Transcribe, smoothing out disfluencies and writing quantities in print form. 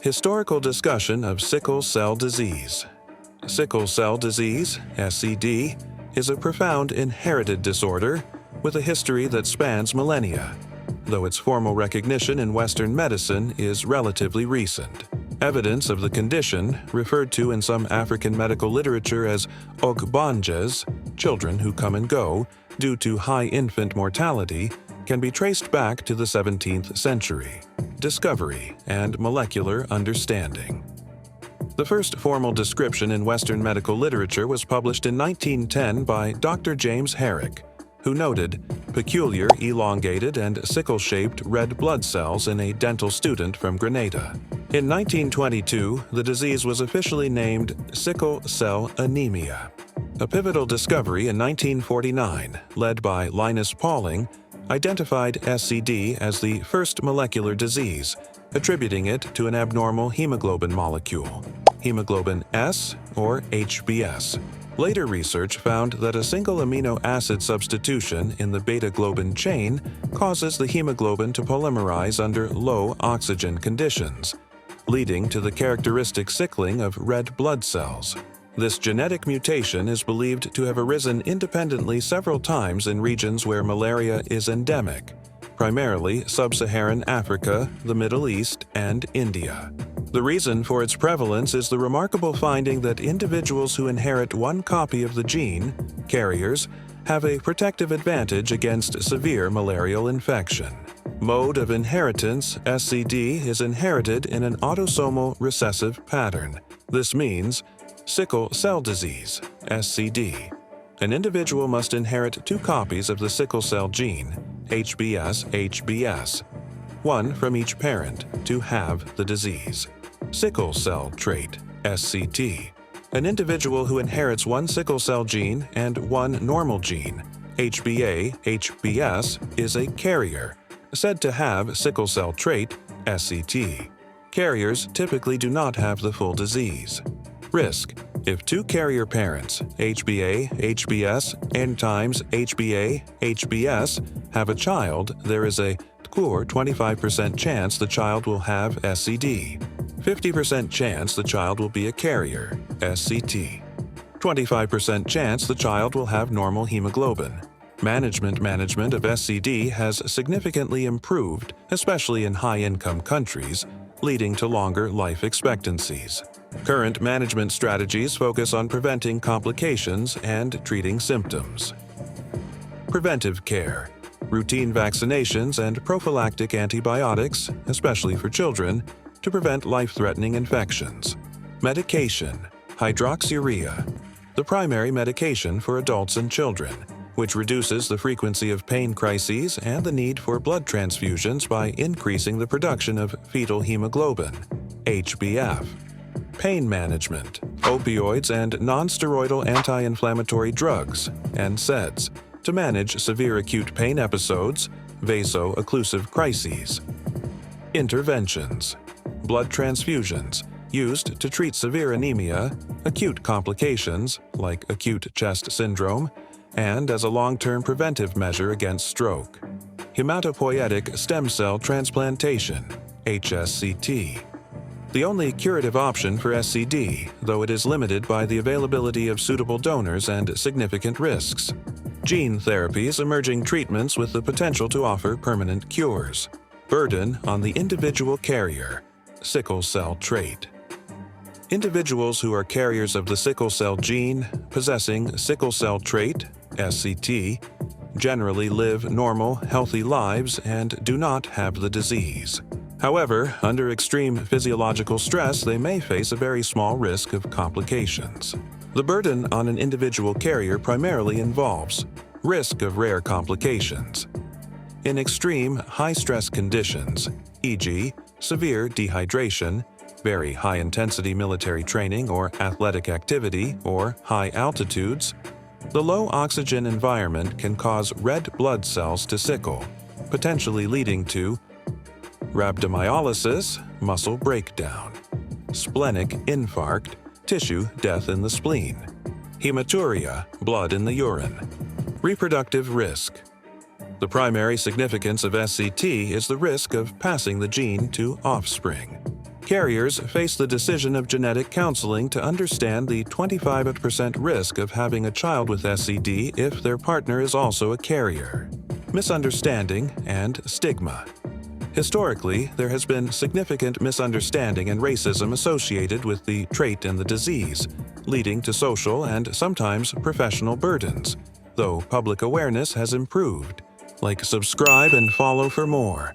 Historical discussion of sickle cell disease. Sickle cell disease, SCD, is a profound inherited disorder with a history that spans millennia, though its formal recognition in Western medicine is relatively recent. Evidence of the condition, referred to in some African medical literature as ogbanjes, children who come and go, due to high infant mortality, can be traced back to the 17th century. Discovery and molecular understanding. The first formal description in Western medical literature was published in 1910 by Dr. James Herrick, who noted peculiar elongated and sickle-shaped red blood cells in a dental student from Grenada. In 1922, the disease was officially named sickle cell anemia. A pivotal discovery in 1949, led by Linus Pauling, identified SCD as the first molecular disease, attributing it to an abnormal hemoglobin molecule, hemoglobin S or HbS. Later research found that a single amino acid substitution in the beta-globin chain causes the hemoglobin to polymerize under low oxygen conditions, leading to the characteristic sickling of red blood cells. This genetic mutation is believed to have arisen independently several times in regions where malaria is endemic, primarily sub-Saharan Africa, the Middle East, and India. The reason for its prevalence is the remarkable finding that individuals who inherit one copy of the gene, carriers, have a protective advantage against severe malarial infection. Mode of inheritance, SCD, is inherited in an autosomal recessive pattern. This means sickle cell disease, SCD. An individual must inherit two copies of the sickle cell gene, HbS, one from each parent, to have the disease. Sickle cell trait, SCT. An individual who inherits one sickle cell gene and one normal gene, HbS, is a carrier, said to have sickle cell trait, SCT. Carriers typically do not have the full disease. Risk: if two carrier parents, HbS and times HbS, have a child, there is a 25% chance the child will have SCD. 50% chance the child will be a carrier, SCT. 25% chance the child will have normal hemoglobin. Management of SCD has significantly improved, especially in high-income countries, leading to longer life expectancies. Current management strategies focus on preventing complications and treating symptoms. Preventive care. Routine vaccinations and prophylactic antibiotics, especially for children, to prevent life-threatening infections. Medication. Hydroxyurea, the primary medication for adults and children, which reduces the frequency of pain crises and the need for blood transfusions by increasing the production of fetal hemoglobin, HbF. Pain management, opioids and non-steroidal anti-inflammatory drugs, NSAIDs, to manage severe acute pain episodes, vaso-occlusive crises. Interventions, blood transfusions, used to treat severe anemia, acute complications like acute chest syndrome, and as a long-term preventive measure against stroke. Hematopoietic stem cell transplantation, HSCT. The only curative option for SCD, though it is limited by the availability of suitable donors and significant risks. Gene therapies, emerging treatments with the potential to offer permanent cures. Burden on the individual carrier, sickle cell trait. Individuals who are carriers of the sickle cell gene, possessing sickle cell trait, SCT, generally live normal, healthy lives and do not have the disease. However, under extreme physiological stress, they may face a very small risk of complications. The burden on an individual carrier primarily involves risk of rare complications. In extreme, high-stress conditions, e.g., severe dehydration, very high-intensity military training or athletic activity, or high altitudes, the low-oxygen environment can cause red blood cells to sickle, potentially leading to rhabdomyolysis, muscle breakdown, splenic infarct, tissue death in the spleen, hematuria, blood in the urine. Reproductive risk. The primary significance of SCT is the risk of passing the gene to offspring. Carriers face the decision of genetic counseling to understand the 25% risk of having a child with SCD if their partner is also a carrier. Misunderstanding and stigma. Historically, there has been significant misunderstanding and racism associated with the trait and the disease, leading to social and sometimes professional burdens, though public awareness has improved. Like, subscribe and follow for more.